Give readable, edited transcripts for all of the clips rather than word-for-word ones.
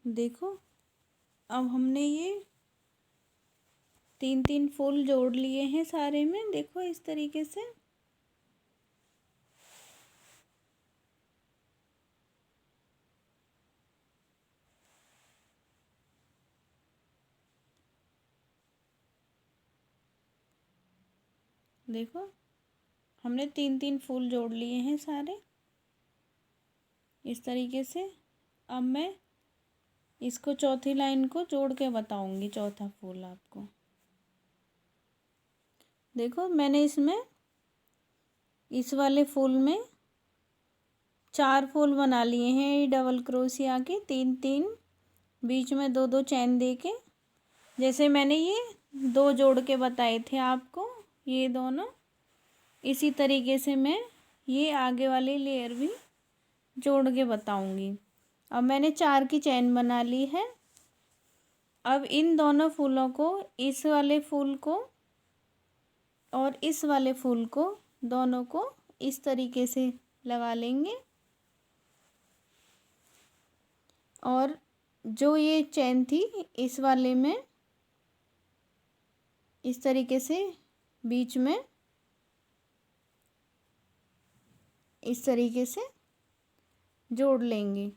देखो, अब हमने ये 3-3 फूल जोड़ लिए हैं सारे में, देखो इस तरीके से। देखो, हमने 3-3 फूल जोड़ लिए हैं सारे इस तरीके से। अब मैं इसको चौथी लाइन को जोड़ के बताऊंगी, चौथा फूल आपको। देखो, मैंने इसमें इस वाले फूल में 4 फूल बना लिए हैं डबल क्रोशिया के, 3-3, बीच में 2-2 चैन दे के, जैसे मैंने ये 2 जोड़ के बताए थे आपको, ये दोनों इसी तरीके से मैं ये आगे वाली लेयर भी जोड़ के बताऊंगी। अब मैंने 4 की चैन बना ली है। अब इन दोनों फूलों को, इस वाले फूल को और इस वाले फूल को, दोनों को इस तरीके से लगा लेंगे। और जो ये चैन थी इस वाले में इस तरीके से बीच में इस तरीके से जोड़ लेंगे।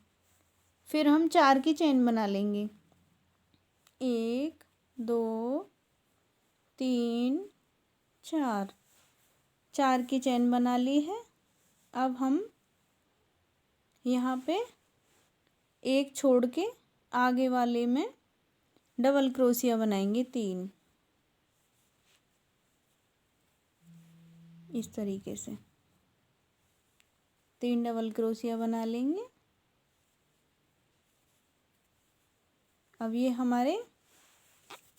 फिर हम 4 की चैन बना लेंगे, 1 2 3 4, 4 की चैन बना ली है। अब हम यहाँ पे एक छोड़ के आगे वाले में डबल क्रोशिया बनाएंगे 3, इस तरीके से 3 डबल क्रोशिया बना लेंगे। अब ये हमारे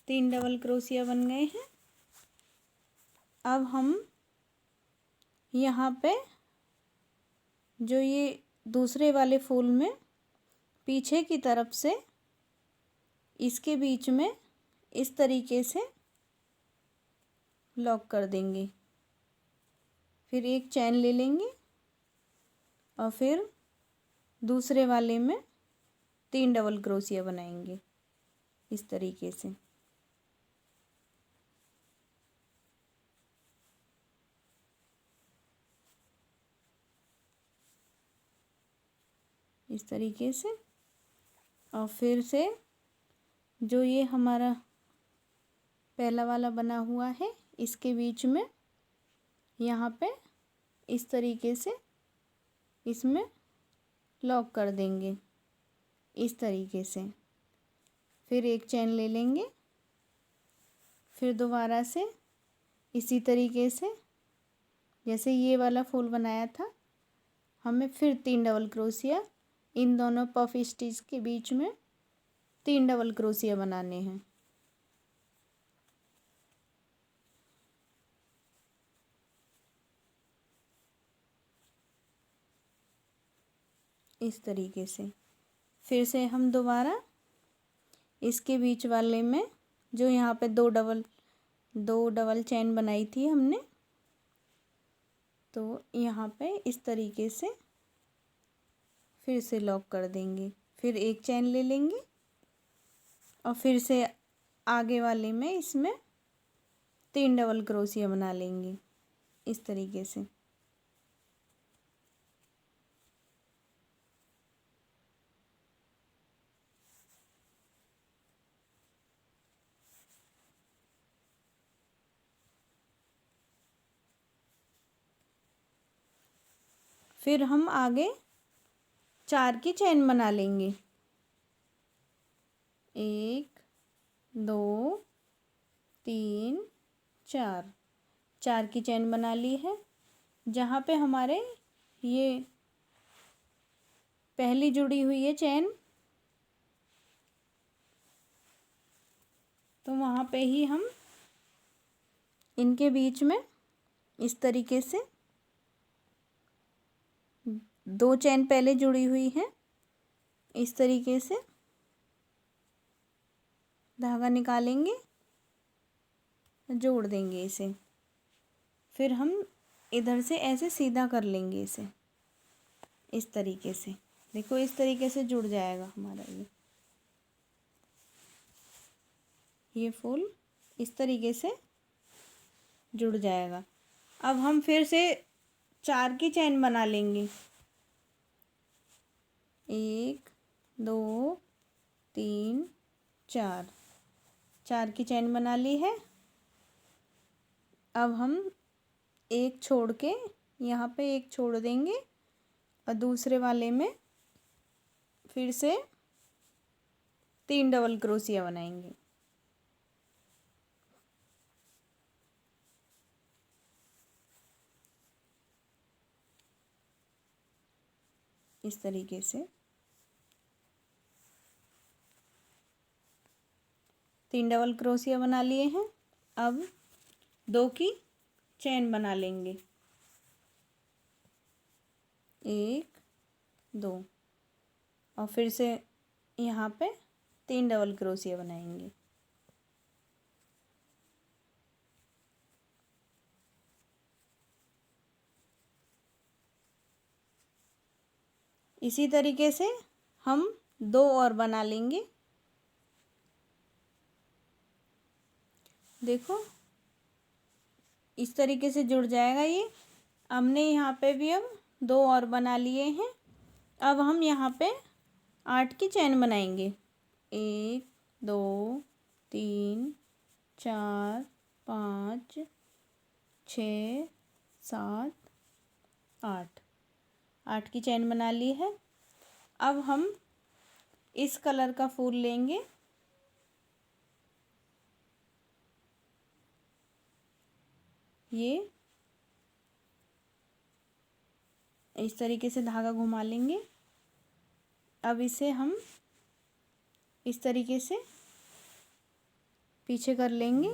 3 डबल क्रोशिया बन गए हैं। अब हम यहाँ पे जो ये दूसरे वाले फूल में पीछे की तरफ से इसके बीच में इस तरीके से लॉक कर देंगे। फिर एक चैन ले लेंगे और फिर दूसरे वाले में 3 डबल क्रोशिया बनाएंगे इस तरीके से। इस तरीके से। और फिर से जो ये हमारा पहला वाला बना हुआ है इसके बीच में यहाँ पे इस तरीके से इसमें लॉक कर देंगे इस तरीके से। फिर एक चैन ले लेंगे, फिर दोबारा से इसी तरीके से जैसे ये वाला फूल बनाया था, हमें फिर 3 डबल क्रोशिया इन दोनों पफ स्टिच के बीच में 3 डबल क्रोशिया बनाने हैं। इस तरीके से फिर से हम दोबारा इसके बीच वाले में जो यहाँ पे दो डबल चैन बनाई थी हमने, तो यहाँ पे इस तरीके से फिर से लॉक कर देंगे। फिर एक चैन ले लेंगे और फिर से आगे वाले में इसमें 3 डबल क्रोशिया बना लेंगे इस तरीके से। फिर हम आगे 4 की चैन बना लेंगे, 1 2 3 4, 4 की चैन बना ली है। जहाँ पे हमारे ये पहली जुड़ी हुई है चैन, तो वहाँ पे ही हम इनके बीच में इस तरीके से 2 चैन पहले जुड़ी हुई है, इस तरीके से धागा निकालेंगे, जोड़ देंगे इसे। फिर हम इधर से ऐसे सीधा कर लेंगे इसे इस तरीके से। देखो इस तरीके से जुड़ जाएगा हमारा ये। ये फूल इस तरीके से जुड़ जाएगा। अब हम फिर से 4 की चैन बना लेंगे। 1 2 3 4, 4 की चैन बना ली है। अब हम एक छोड़ के यहाँ पे एक छोड़ देंगे और दूसरे वाले में फिर से 3 डबल क्रोशिया बनाएंगे। इस तरीके से 3 डबल क्रोशिया बना लिए हैं। अब 2 की चैन बना लेंगे। 1 2 और फिर से यहाँ पे 3 डबल क्रोशिया बनाएंगे। इसी तरीके से हम 2 और बना लेंगे। देखो इस तरीके से जुड़ जाएगा ये। हमने यहाँ पे भी अब 2 और बना लिए हैं। अब हम यहाँ पे 8 की चैन बनाएंगे। 1 2 3 4 5 6 7 8, 8 की चैन बना ली है। अब हम इस कलर का फूल लेंगे। ये इस तरीके से धागा घुमा लेंगे। अब इसे हम इस तरीके से पीछे कर लेंगे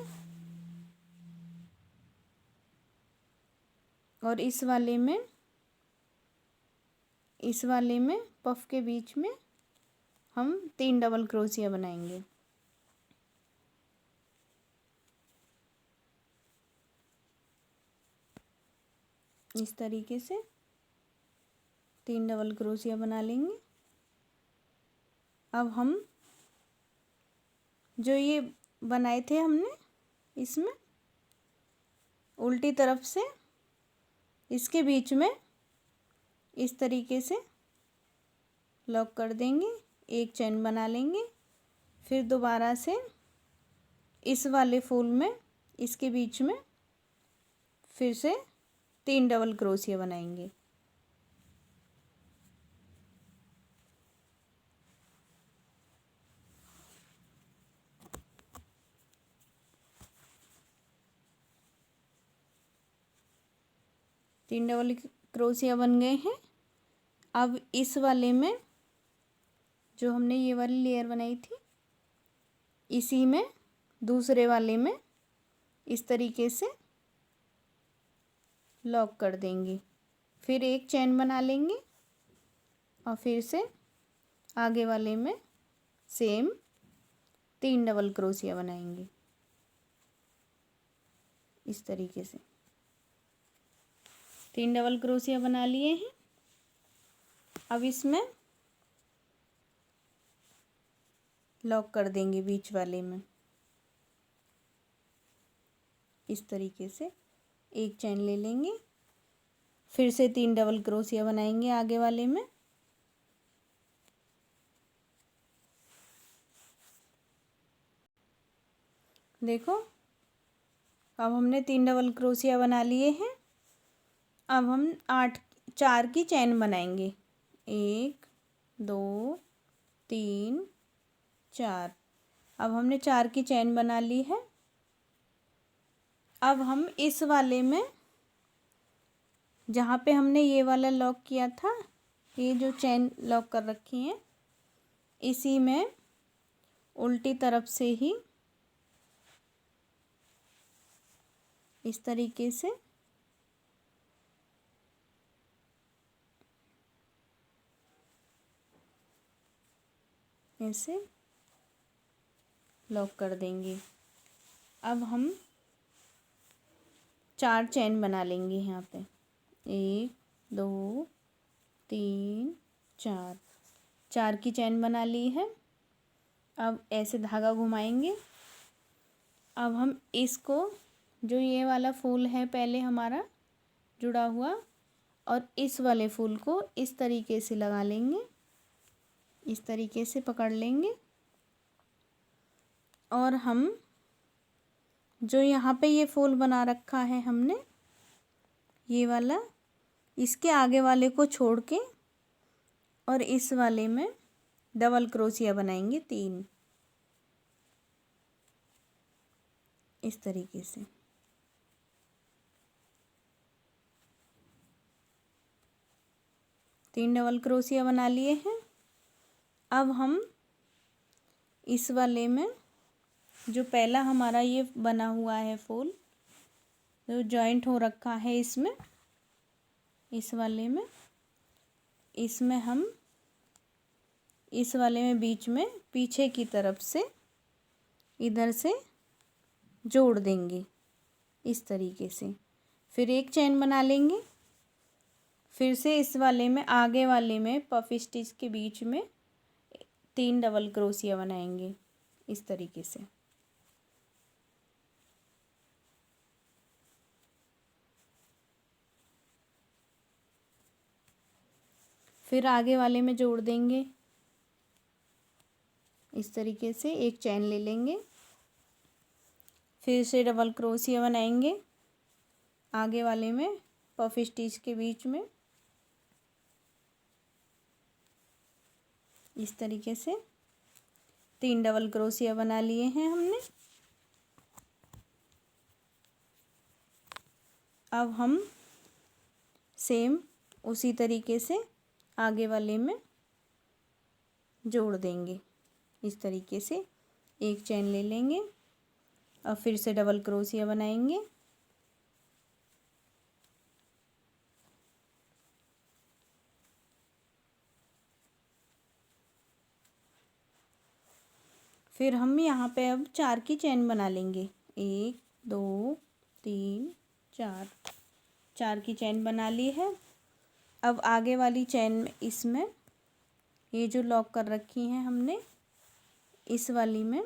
और इस वाले में पफ के बीच में हम 3 डबल क्रोशिया बनाएंगे। इस तरीके से 3 डबल क्रोशिया बना लेंगे। अब हम जो ये बनाए थे हमने इसमें उल्टी तरफ से इसके बीच में इस तरीके से लॉक कर देंगे। एक चैन बना लेंगे। फिर दोबारा से इस वाले फूल में इसके बीच में फिर से 3 डबल क्रोशिया बनाएंगे। तीन डबल क्रोशिया बन गए हैं। अब इस वाले में जो हमने ये वाली लेयर बनाई थी इसी में दूसरे वाले में इस तरीके से लॉक कर देंगे। फिर एक चैन बना लेंगे और फिर से आगे वाले में सेम 3 डबल क्रोशिया बनाएंगे। इस तरीके से 3 डबल क्रोशिया बना लिए हैं। अब इसमें लॉक कर देंगे बीच वाले में। इस तरीके से एक चैन ले लेंगे। फिर से 3 डबल क्रोशिया बनाएंगे आगे वाले में। देखो अब हमने 3 डबल क्रोशिया बना लिए हैं। अब हम 4 की चैन बनाएंगे। 1 2 3 4। अब हमने 4 की चैन बना ली है। अब हम इस वाले में जहाँ पे हमने ये वाला लॉक किया था ये जो चैन लॉक कर रखी है इसी में उल्टी तरफ से ही इस तरीके से ऐसे लॉक कर देंगे। अब हम 4 चैन बना लेंगे यहाँ पे। 1 2 3 4, 4 की चैन बना ली है। अब ऐसे धागा घुमाएंगे अब हम इसको, जो ये वाला फूल है पहले हमारा जुड़ा हुआ, और इस वाले फूल को इस तरीके से लगा लेंगे, इस तरीके से पकड़ लेंगे। और हम जो यहाँ पे ये फूल बना रखा है हमने, ये वाला, इसके आगे वाले को छोड़ के और इस वाले में डबल क्रोशिया बनाएंगे 3, इस तरीके से। तीन डबल क्रोशिया बना लिए हैं। अब हम इस वाले में, जो पहला हमारा ये बना हुआ है फूल, जो जॉइंट हो रखा है इसमें, इस वाले में, इसमें हम इस वाले में बीच में पीछे की तरफ से इधर से जोड़ देंगे इस तरीके से। फिर एक चेन बना लेंगे। फिर से इस वाले में, आगे वाले में पफ स्टिच के बीच में 3 डबल क्रोशिया बनाएंगे इस तरीके से। फिर आगे वाले में जोड़ देंगे इस तरीके से, एक चैन ले लेंगे। फिर से डबल क्रोशिया बनाएंगे आगे वाले में पफ स्टिच के बीच में, इस तरीके से 3 डबल क्रोशिया बना लिए हैं हमने। अब हम सेम उसी तरीके से आगे वाले में जोड़ देंगे इस तरीके से, एक चैन ले लेंगे और फिर से डबल क्रोशिया बनाएंगे। फिर हम यहाँ पे अब 4 की चैन बना लेंगे, 1 2 3 4, 4 की चैन बना ली है। अब आगे वाली चैन में, इसमें ये जो लॉक कर रखी हैं हमने, इस वाली में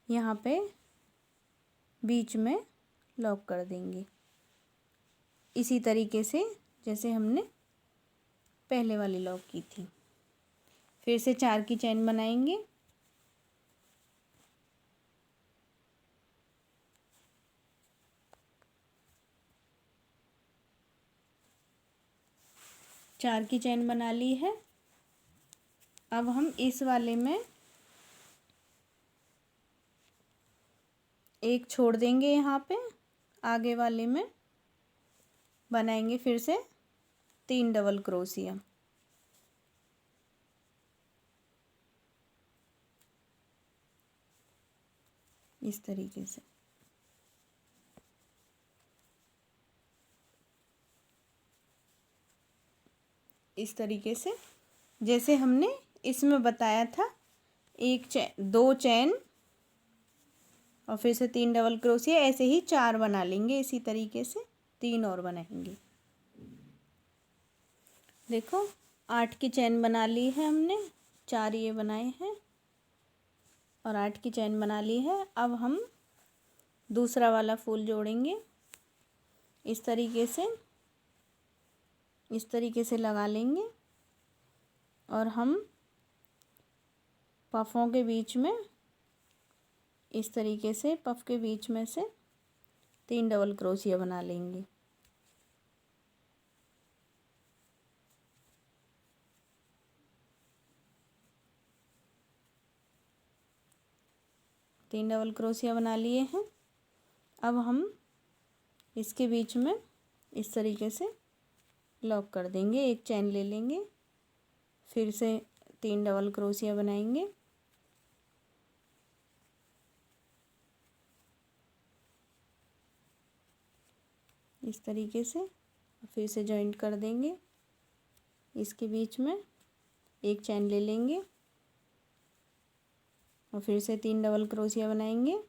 यहाँ पे बीच में लॉक कर देंगे इसी तरीके से जैसे हमने पहले वाली लॉक की थी। फिर से 4 की चैन बनाएंगे। चार की चैन बना ली है। अब हम इस वाले में एक छोड़ देंगे, यहाँ पे आगे वाले में बनाएंगे फिर से 3 डबल क्रोशिया। इस तरीके से इस तरीके से जैसे हमने इसमें बताया था, एक चैन, 2 चैन और फिर से 3 डबल क्रोशिया, ऐसे ही 4 बना लेंगे इसी तरीके से, 3 और बनाएंगे। देखो 8 की चैन बना ली है हमने, 4 ये बनाए हैं और 8 की चैन बना ली है। अब हम दूसरा वाला फूल जोड़ेंगे इस तरीके से लगा लेंगे और हम पफ़ों के बीच में इस तरीके से, पफ के बीच में से 3 डबल क्रोशिया बना लेंगे। तीन डबल क्रोशिया बना लिए हैं। अब हम इसके बीच में इस तरीके से लॉक कर देंगे, एक चैन ले लेंगे, फिर से 3 डबल क्रोशिया बनाएंगे। इस तरीके से फिर से जॉइंट कर देंगे, इसके बीच में एक चैन ले लेंगे और फिर से 3 डबल क्रोशिया बनाएंगे।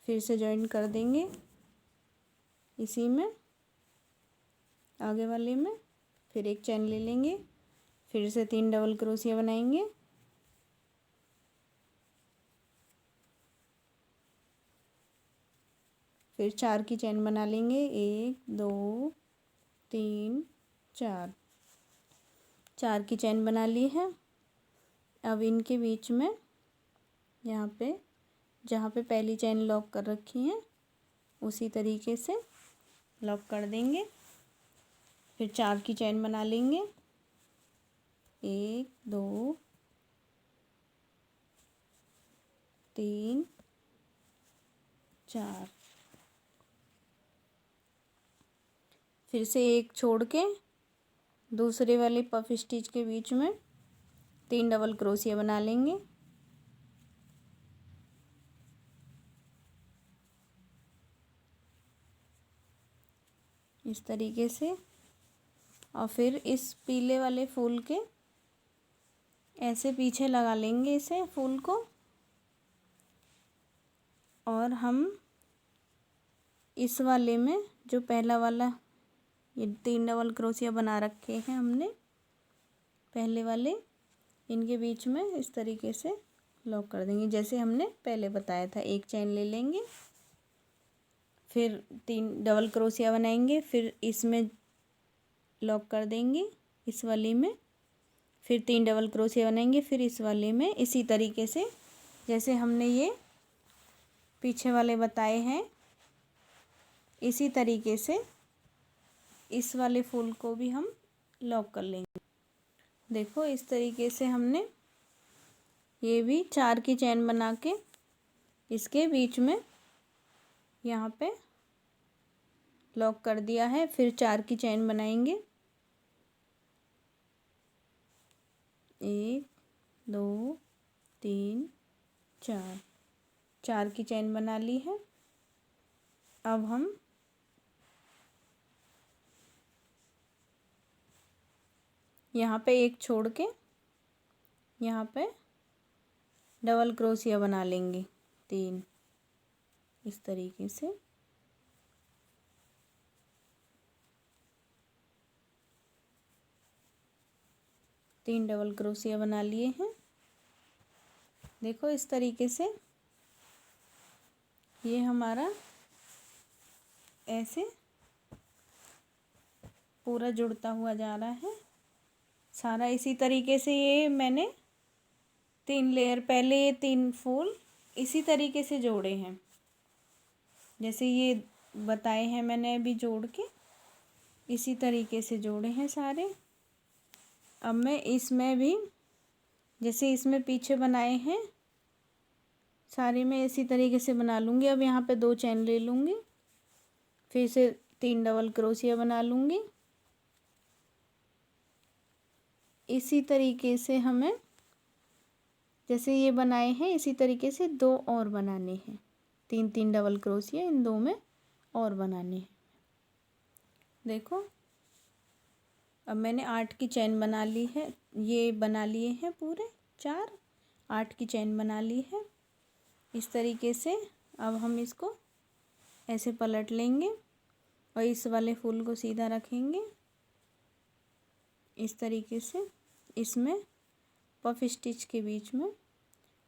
फिर से जॉइंट कर देंगे इसी में आगे वाले में, फिर एक चैन ले लेंगे, फिर से 3 डबल क्रोशिया बनाएंगे। फिर 4 की चेन बना लेंगे, 1 2 3 4। 4 की चेन बना ली है। अब इनके बीच में यहाँ पे जहाँ पे पहली चेन लॉक कर रखी है उसी तरीके से लॉक कर देंगे। फिर 4 की चेन बना लेंगे, 1 2 3 4। फिर से एक छोड़ के दूसरे वाले पफ स्टिच के बीच में 3 डबल क्रोशिया बना लेंगे। इस तरीके से। और फिर इस पीले वाले फूल के ऐसे पीछे लगा लेंगे इसे फूल को, और हम इस वाले में जो पहला वाला ये 3 डबल क्रोशिया बना रखे हैं हमने पहले वाले, इनके बीच में इस तरीके से लॉक कर देंगे जैसे हमने पहले बताया था। एक चेन ले लेंगे, फिर 3 डबल क्रोशिया बनाएंगे, फिर इसमें लॉक कर देंगे इस वाली में, फिर 3 डबल क्रोशिया बनाएंगे, फिर इस वाले में इसी तरीके से जैसे हमने ये पीछे वाले बताए हैं। इसी तरीके से इस वाले फूल को भी हम लॉक कर लेंगे। देखो इस तरीके से हमने ये भी 4 की चेन बना के इसके बीच में यहाँ पे लॉक कर दिया है। फिर 4 की चेन बनाएंगे, 1 2 3 4। 4 की चेन बना ली है। अब हम यहाँ पे एक छोड़ के यहाँ पे डबल क्रोशिया बना लेंगे 3 इस तरीके से। तीन डबल क्रोशिया बना लिए हैं। देखो इस तरीके से ये हमारा ऐसे पूरा जुड़ता हुआ जा रहा है सारा। इसी तरीके से ये मैंने 3 लेयर पहले ये 3 फूल इसी तरीके से जोड़े हैं जैसे ये बताए हैं मैंने अभी जोड़ के, इसी तरीके से जोड़े हैं सारे। अब मैं इसमें भी जैसे इसमें पीछे बनाए हैं सारे में इसी तरीके से बना लूँगी। अब यहाँ पे 2 चेन ले लूँगी, फिर से 3 डबल क्रोशिया बना लूँगी। इसी तरीके से हमें जैसे ये बनाए हैं इसी तरीके से 2 और बनाने हैं। 3 डबल क्रोशिया इन 2 में और बनाने हैं। देखो अब मैंने 8 की चेन बना ली है, ये बना लिए हैं पूरे 4 8 की चेन बना ली है। इस तरीके से अब हम इसको ऐसे पलट लेंगे और इस वाले फूल को सीधा रखेंगे इस तरीके से। इसमें पफ स्टिच के बीच में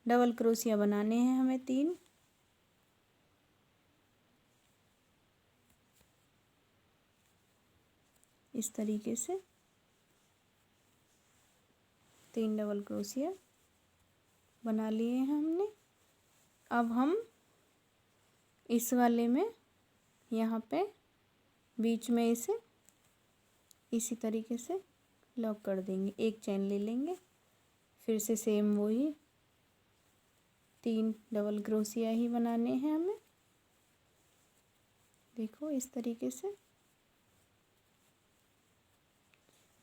डबल क्रोशिया बनाने हैं हमें 3। इस तरीके से 3 डबल क्रोशिया बना लिए हैं हमने। अब हम इस वाले में यहाँ पे बीच में इसे इसी तरीके से लॉक कर देंगे। एक चेन ले लेंगे, फिर से सेम वही 3 डबल क्रोशिया ही बनाने हैं हमें। देखो इस तरीके से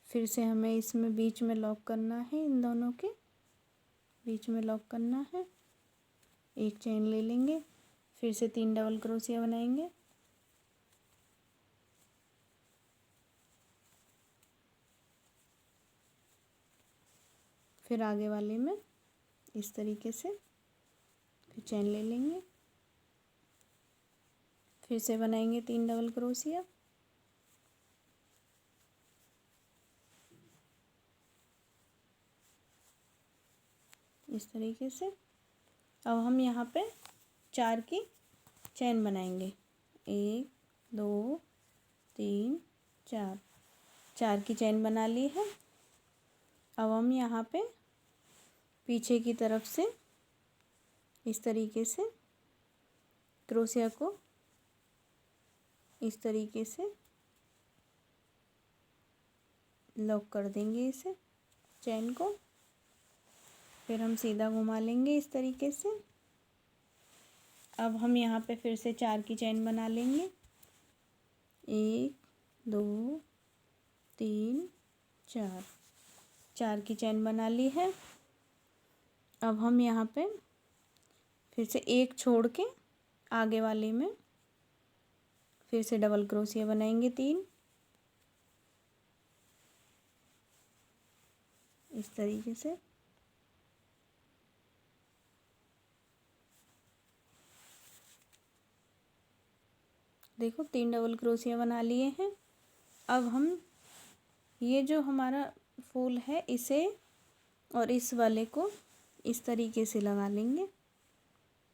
फिर से हमें इसमें बीच में लॉक करना है, इन दोनों के बीच में लॉक करना है। एक चेन ले लेंगे, फिर से 3 डबल क्रोशिया बनाएंगे, फिर आगे वाले में इस तरीके से फिर चेन ले लेंगे, फिर से बनाएंगे 3 डबल क्रोशिया, इस तरीके से। अब हम यहाँ पे 4 की चेन बनाएंगे। 1 2 3 4, 4 की चेन बना ली है। अब हम यहाँ पे पीछे की तरफ से इस तरीके से क्रोशिया को इस तरीके से लॉक कर देंगे इसे, चेन को। फिर हम सीधा घुमा लेंगे इस तरीके से। अब हम यहाँ पे फिर से 4 की चेन बना लेंगे। 1 2 3 4, 4 की चेन बना ली है। अब हम यहाँ पे फिर से एक छोड़ के आगे वाले में फिर से डबल क्रोशिया बनाएंगे 3, इस तरीके से। देखो 3 डबल क्रोशिया बना लिए हैं। अब हम ये जो हमारा फूल है इसे और इस वाले को इस तरीके से लगा लेंगे,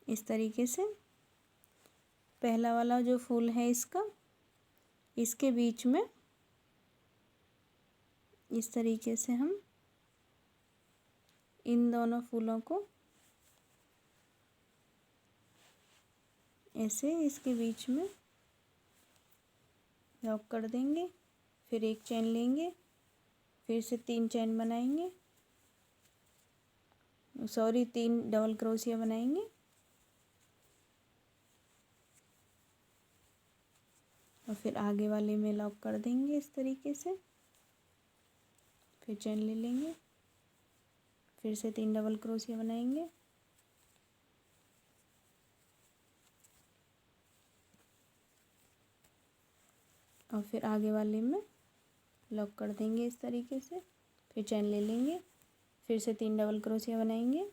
इस तरीके से। पहला वाला जो फूल है इसका, इसके बीच में इस तरीके से हम इन दोनों फूलों को ऐसे इसके बीच में लॉक कर देंगे। फिर एक चेन लेंगे, फिर से 3 चेन बनाएंगे, सॉरी 3 डबल क्रोशिया बनाएंगे। और फिर आगे वाले में लॉक कर देंगे इस तरीके से। फिर चेन ले लेंगे, फिर से 3 डबल क्रोशिया बनाएंगे। और फिर आगे वाले में लॉक कर देंगे इस तरीके से। फिर चेन ले लेंगे, फिर से 3 डबल क्रोशिया बनाएंगे।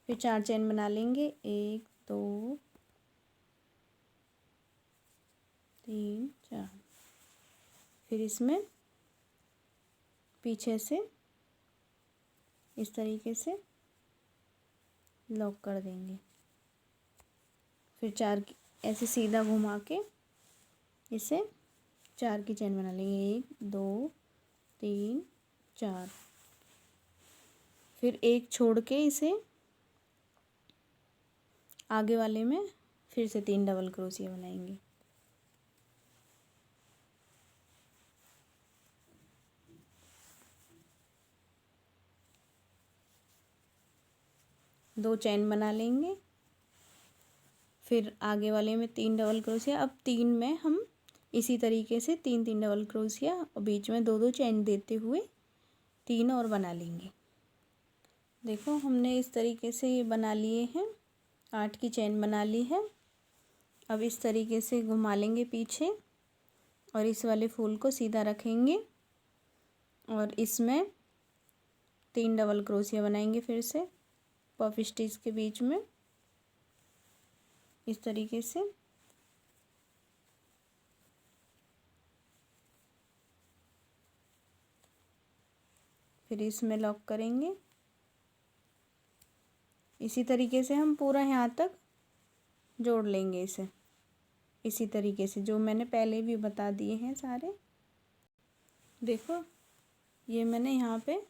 फिर 4 चेन बना लेंगे। 1 2 3 4। फिर इसमें पीछे से इस तरीके से लॉक कर देंगे। फिर 4 की ऐसे सीधा घुमा के इसे 4 की चेन बना लेंगे। 1 2 3 4। फिर एक छोड़ के इसे आगे वाले में फिर से 3 डबल क्रोशिया बनाएंगे। दो चेन बना लेंगे। फिर आगे वाले में 3 डबल क्रोशिया। अब 3 में हम इसी तरीके से 3 3 डबल क्रोशिया और बीच में 2 2 चेन देते हुए 3 और बना लेंगे। देखो हमने इस तरीके से ये बना लिए हैं। 8 की चेन बना ली है। अब इस तरीके से घुमा लेंगे पीछे और इस वाले फूल को सीधा रखेंगे और इसमें 3 डबल क्रोशिया बनाएंगे फिर से पफ स्टिच के बीच में इस तरीके से। फिर इसमें लॉक करेंगे। इसी तरीके से हम पूरा यहाँ तक जोड़ लेंगे इसे, इसी तरीके से जो मैंने पहले भी बता दिए हैं सारे। देखो ये मैंने यहाँ पे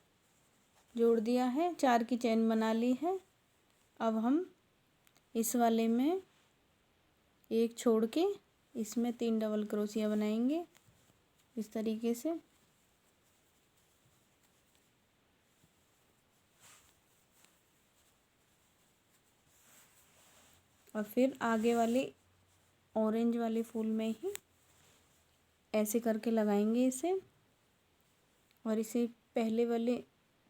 जोड़ दिया है, 4 की चेन बना ली है। अब हम इस वाले में एक छोड़ के इसमें 3 डबल क्रोशिया बनाएंगे इस तरीके से। और फिर आगे वाले ऑरेंज वाले फूल में ही ऐसे करके लगाएंगे इसे और इसे पहले वाले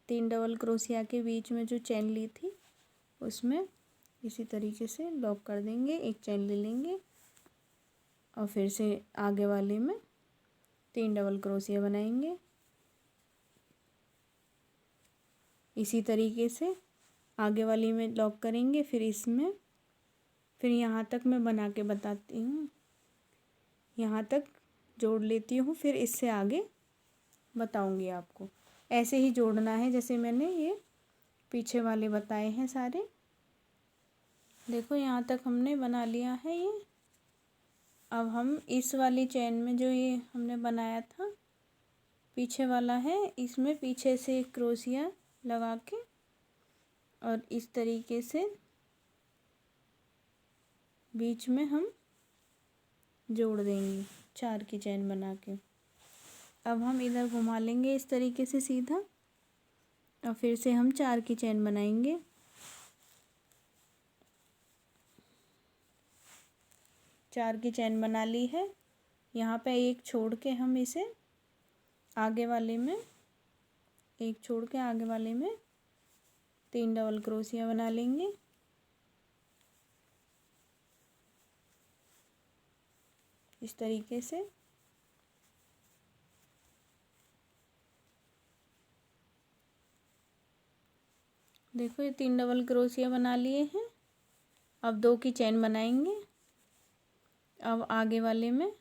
3 डबल क्रोशिया के बीच में जो चेन ली थी उसमें इसी तरीके से लॉक कर देंगे। एक चेन ले लेंगे और फिर से आगे वाले में 3 डबल क्रोशिया बनाएंगे इसी तरीके से। आगे वाली में लॉक करेंगे, फिर इसमें फिर यहाँ तक मैं बना के बताती हूँ। यहाँ तक जोड़ लेती हूँ, फिर इससे आगे बताऊँगी आपको। ऐसे ही जोड़ना है जैसे मैंने ये पीछे वाले बताए हैं सारे। देखो यहाँ तक हमने बना लिया है ये। अब हम इस वाली चेन में जो ये हमने बनाया था पीछे वाला है, इसमें पीछे से एक क्रोशिया लगा के और इस तरीके से बीच में हम जोड़ देंगे 4 की चेन बना के। अब हम इधर घुमा लेंगे इस तरीके से सीधा और फिर से हम 4 की चेन बनाएंगे। चार की चेन बना ली है। यहाँ पे एक छोड़ के हम इसे आगे वाले में, एक छोड़ के आगे वाले में 3 डबल क्रोशिया बना लेंगे। इस तरीके से देखो ये 3 डबल क्रोशिया बना लिए हैं। अब 2 की चेन बनाएंगे। अब आगे वाले में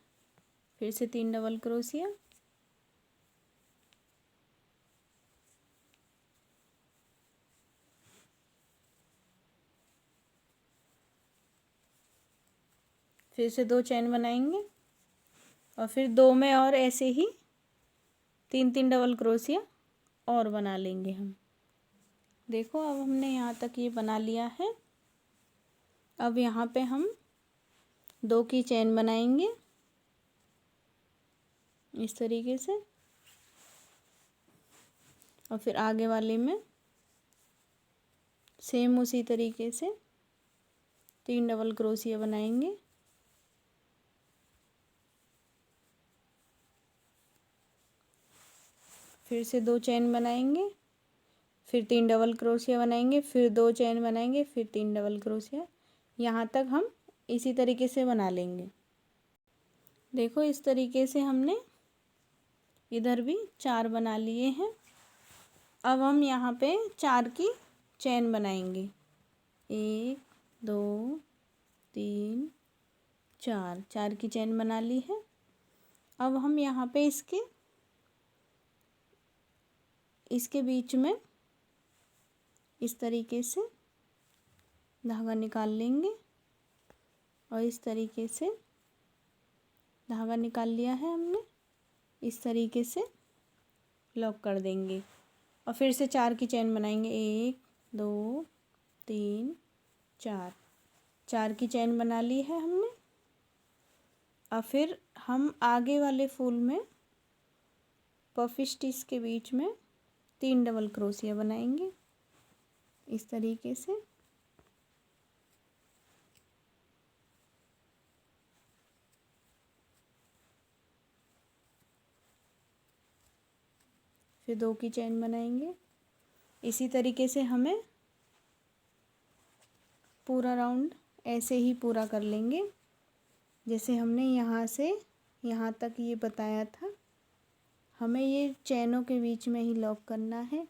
फिर से 3 डबल क्रोशिया, फिर से 2 चेन बनाएंगे और फिर 2 में और ऐसे ही 3 डबल क्रोशिया और बना लेंगे हम। देखो अब हमने यहाँ तक ये बना लिया है। अब यहाँ पे हम 2 की चेन बनाएंगे इस तरीके से और फिर आगे वाले में सेम उसी तरीके से 3 डबल क्रोशिया बनाएंगे। फिर से 2 चेन बनाएंगे, फिर 3 डबल क्रोशिया बनाएंगे, फिर 2 चेन बनाएंगे, फिर 3 डबल क्रोशिया। यहाँ तक हम इसी तरीके से बना लेंगे। देखो इस तरीके से हमने इधर भी 4 बना लिए हैं। अब हम यहाँ पे 4 की चेन बनाएंगे। 1 2 3 4, 4 की चेन बना ली है। अब हम यहाँ पे इसके बीच में इस तरीके से धागा निकाल लेंगे और इस तरीके से धागा निकाल लिया है हमने। इस तरीके से लॉक कर देंगे और फिर से 4 की चेन बनाएंगे। 1 2 3 4, 4 की चेन बना ली है हमने। और फिर हम आगे वाले फूल में पफ स्टिच के बीच में 3 डबल क्रोशिया बनाएंगे इस तरीके से। फिर 2 की चेन बनाएंगे। इसी तरीके से हमें पूरा राउंड ऐसे ही पूरा कर लेंगे जैसे हमने यहाँ से यहाँ तक ये बताया था। हमें ये चैनों के बीच में ही लॉक करना है।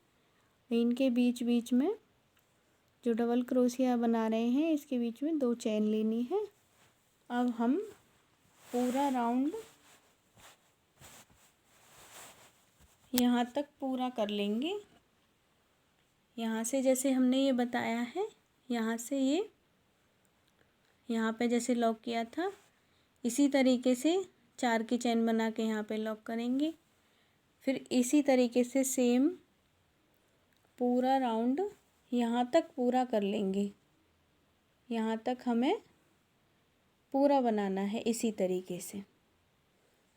इनके बीच बीच में जो डबल क्रोशिया बना रहे हैं इसके बीच में 2 चैन लेनी है। अब हम पूरा राउंड यहाँ तक पूरा कर लेंगे। यहाँ से जैसे हमने ये बताया है, यहाँ से ये यहाँ पे जैसे लॉक किया था इसी तरीके से 4 की चेन बना के यहाँ पे लॉक करेंगे। फिर इसी तरीके से सेम पूरा राउंड यहाँ तक पूरा कर लेंगे। यहाँ तक हमें पूरा बनाना है इसी तरीके से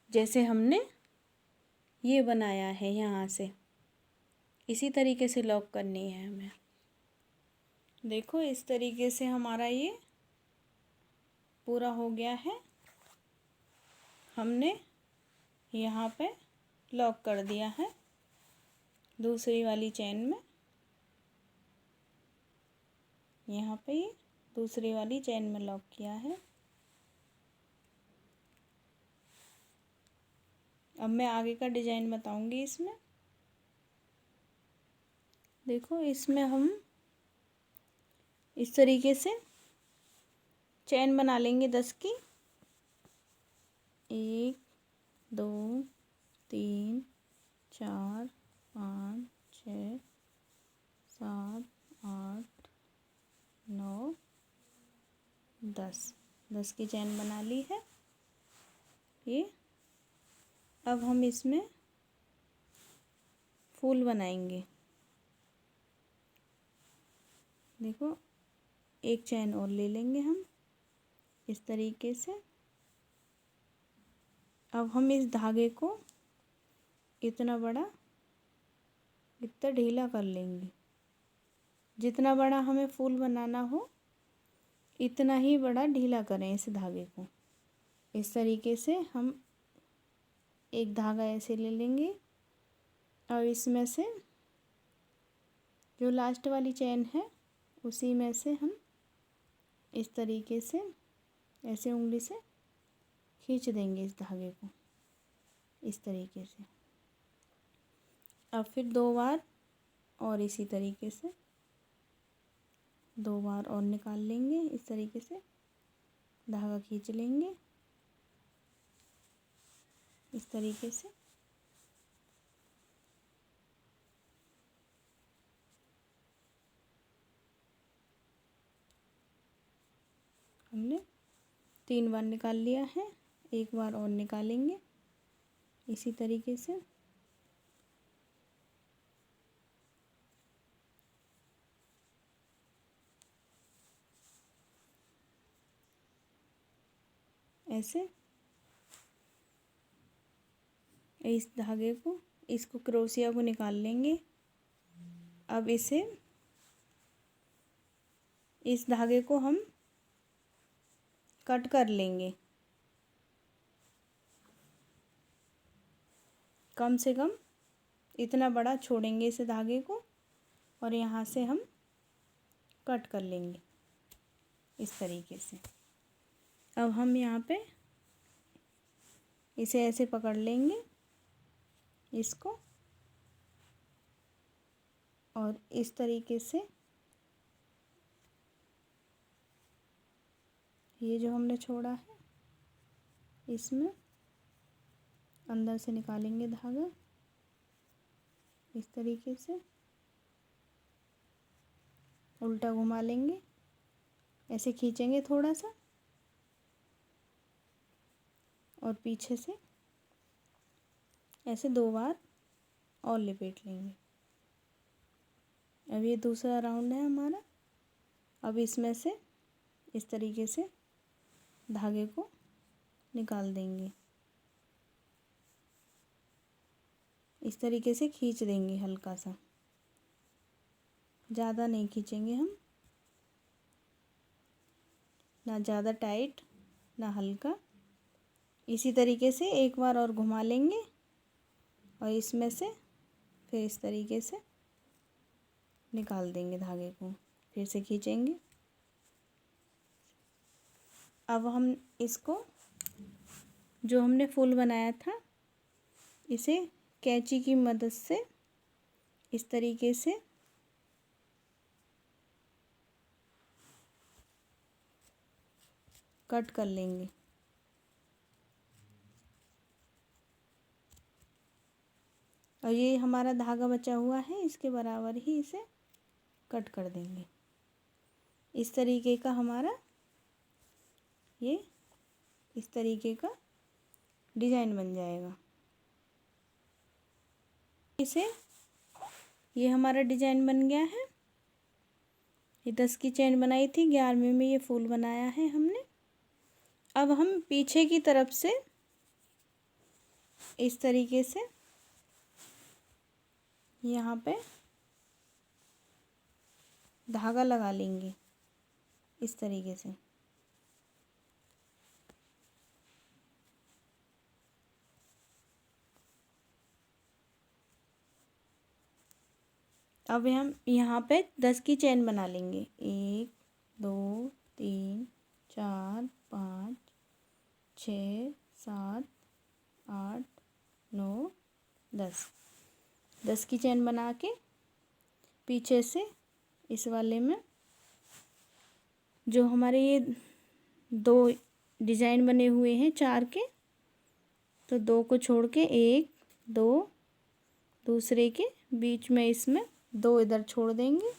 जैसे हमने ये बनाया है। यहाँ से इसी तरीके से लॉक करनी है हमें। देखो इस तरीके से हमारा ये पूरा हो गया है। हमने यहाँ पे लॉक कर दिया है दूसरी वाली चेन में। यहाँ पे ये दूसरी वाली चेन में लॉक किया है। अब मैं आगे का डिजाइन बताऊंगी इसमें। देखो इसमें हम इस तरीके से चेन बना लेंगे 10 की। 1 2 3 4 5 6 7 8 9 10 10 की चैन बना ली है ये। अब हम इसमें फूल बनाएंगे। देखो एक चैन और ले लेंगे हम इस तरीके से। अब हम इस धागे को इतना ढीला कर लेंगे। जितना बड़ा हमें फूल बनाना हो इतना ही बड़ा ढीला करें इस धागे को। इस तरीके से हम एक धागा ऐसे ले लेंगे और इसमें से जो लास्ट वाली चैन है उसी में से हम इस तरीके से ऐसे उंगली से खींच देंगे इस धागे को इस तरीके से। अब फिर 2 बार और इसी तरीके से 2 बार और निकाल लेंगे। इस तरीके से धागा खींच लेंगे इस तरीके से। हमने 3 बार निकाल लिया है, एक बार और निकालेंगे इसी तरीके से। ऐसे इस धागे को इसको क्रोशिया को निकाल लेंगे। अब इस धागे को हम कट कर लेंगे। कम से कम इतना बड़ा छोड़ेंगे इस धागे को और यहाँ से हम कट कर लेंगे इस तरीके से। अब हम यहाँ पे इसे ऐसे पकड़ लेंगे इसको और इस तरीके से ये जो हमने छोड़ा है इसमें अंदर से निकालेंगे धागा इस तरीके से, उल्टा घुमा लेंगे, ऐसे खींचेंगे थोड़ा सा और पीछे से ऐसे 2 बार और लपेट लेंगे। अब ये दूसरा राउंड है हमारा। अब इसमें से इस तरीके से धागे को निकाल देंगे, इस तरीके से खींच देंगे हल्का सा, ज़्यादा नहीं खींचेंगे हम, ना ज़्यादा टाइट ना हल्का। इसी तरीके से एक बार और घुमा लेंगे और इसमें से फिर इस तरीके से निकाल देंगे धागे को, फिर से खींचेंगे। अब हम इसको जो हमने फूल बनाया था इसे कैंची की मदद से इस तरीके से कट कर लेंगे। और ये हमारा धागा बचा हुआ है इसके बराबर ही इसे कट कर देंगे। इस तरीके का हमारा ये इस तरीके का डिज़ाइन बन जाएगा। ये हमारा डिज़ाइन बन गया है। ये 10 की चैन बनाई थी, 11वें में ये फूल बनाया है हमने। अब हम पीछे की तरफ से इस तरीके से यहाँ पे धागा लगा लेंगे इस तरीके से। अब हम यहाँ पे 10 की चैन बना लेंगे। 1 2 3 4 5 6 7 8 9 10 10 की चैन बना के पीछे से इस वाले में जो हमारे ये 2 डिज़ाइन बने हुए हैं 4 के, तो 2 को छोड़ के 1 2 दूसरे के बीच में इसमें 2 इधर छोड़ देंगे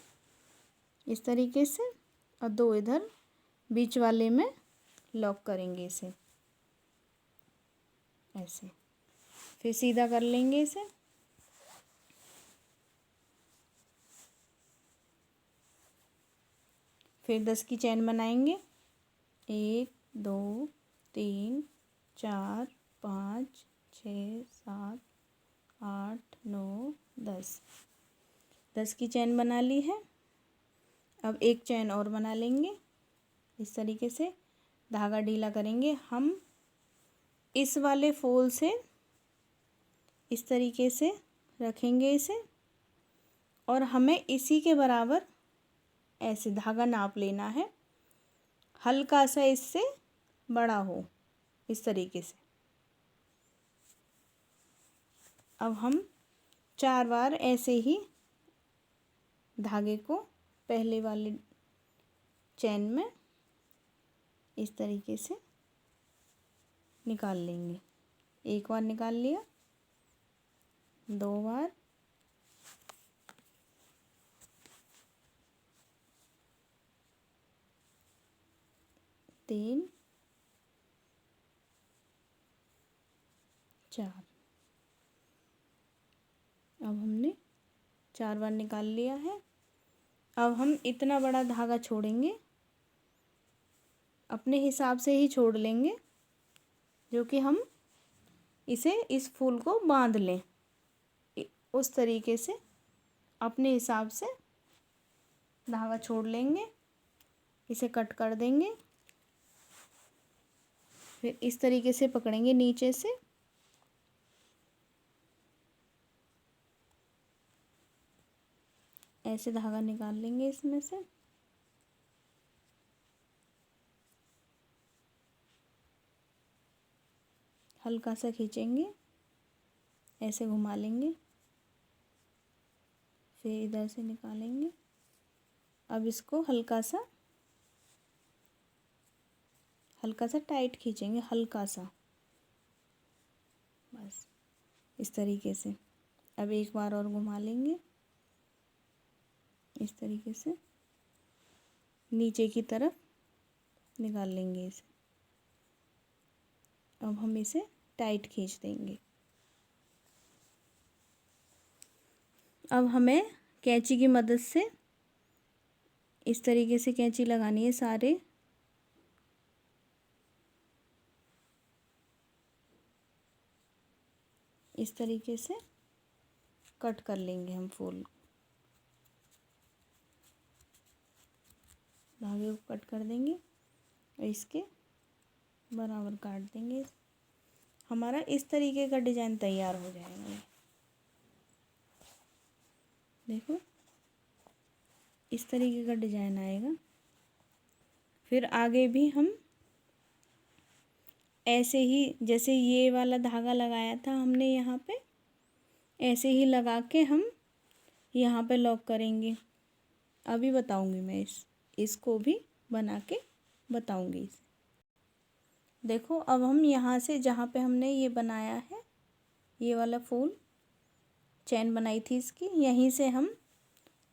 इस तरीके से, और 2 इधर बीच वाले में लॉक करेंगे इसे ऐसे। फिर सीधा कर लेंगे इसे। फिर 10 की चैन बनाएंगे। 1 2 3 4 5 6 7 8 9 10। 10 की चैन बना ली है। अब एक चैन और बना लेंगे इस तरीके से। धागा ढीला करेंगे हम इस वाले फूल से, इस तरीके से रखेंगे इसे, और हमें इसी के बराबर ऐसे धागा नाप लेना है, हल्का सा इससे बड़ा हो इस तरीके से। अब हम 4 बार ऐसे ही धागे को पहले वाले चैन में इस तरीके से निकाल लेंगे। एक बार निकाल लिया, 2 बार, 3 4। अब हमने 4 बार निकाल लिया है। अब हम इतना बड़ा धागा छोड़ेंगे, अपने हिसाब से ही छोड़ लेंगे, जो कि हम इसे इस फूल को बांध लें उस तरीके से। अपने हिसाब से धागा छोड़ लेंगे, इसे कट कर देंगे। फिर इस तरीके से पकड़ेंगे नीचे से, ऐसे धागा निकाल लेंगे इसमें से। हल्का सा खींचेंगे, ऐसे घुमा लेंगे, फिर इधर से निकालेंगे। अब इसको हल्का सा टाइट खींचेंगे, हल्का सा, बस इस तरीके से। अब एक बार और घुमा लेंगे इस तरीके से, नीचे की तरफ निकाल लेंगे इसे। अब हम इसे टाइट खींच देंगे। अब हमें कैंची की मदद से इस तरीके से कैंची लगानी है, सारे इस तरीके से कट कर लेंगे हम फूल। धागे को कट कर देंगे और इसके बराबर काट देंगे। हमारा इस तरीके का डिज़ाइन तैयार हो जाएगा। देखो इस तरीके का डिज़ाइन आएगा। फिर आगे भी हम ऐसे ही, जैसे ये वाला धागा लगाया था हमने यहाँ पे, ऐसे ही लगा के हम यहाँ पे लॉक करेंगे। अभी बताऊंगी मैं इसको भी बना के बताऊंगी इसे। देखो अब हम यहाँ से, जहाँ पे हमने ये बनाया है, ये वाला फूल चैन बनाई थी इसकी, यहीं से हम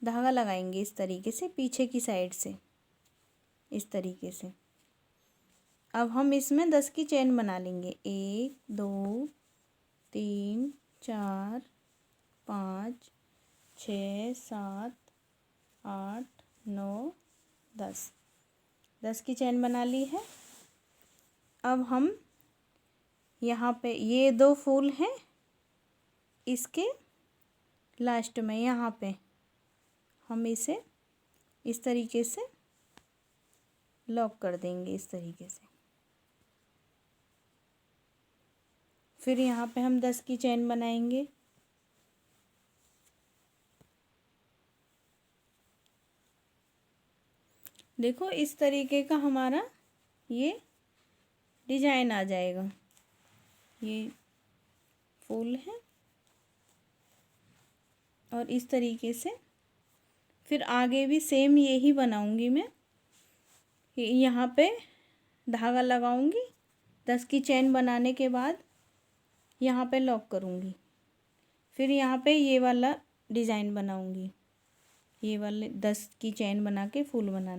धागा लगाएंगे इस तरीके से, पीछे की साइड से इस तरीके से। अब हम इसमें 10 की चैन बना लेंगे। 1 2 3 4 5 6 7 8 9 10। 10 की चैन बना ली है। अब हम यहाँ पे ये 2 फूल हैं, इसके लास्ट में यहाँ पे हम इसे इस तरीके से लॉक कर देंगे इस तरीके से। फिर यहाँ पे हम 10 की चैन बनाएंगे। देखो इस तरीके का हमारा ये डिजाइन आ जाएगा। ये फूल है और इस तरीके से फिर आगे भी सेम यही बनाऊंगी मैं। यहाँ पे धागा लगाऊंगी, 10 की चैन बनाने के बाद यहाँ पे लॉक करूँगी। फिर यहाँ पे ये वाला डिज़ाइन बनाऊँगी, ये वाले 10 की चेन बना के फूल बनाना है।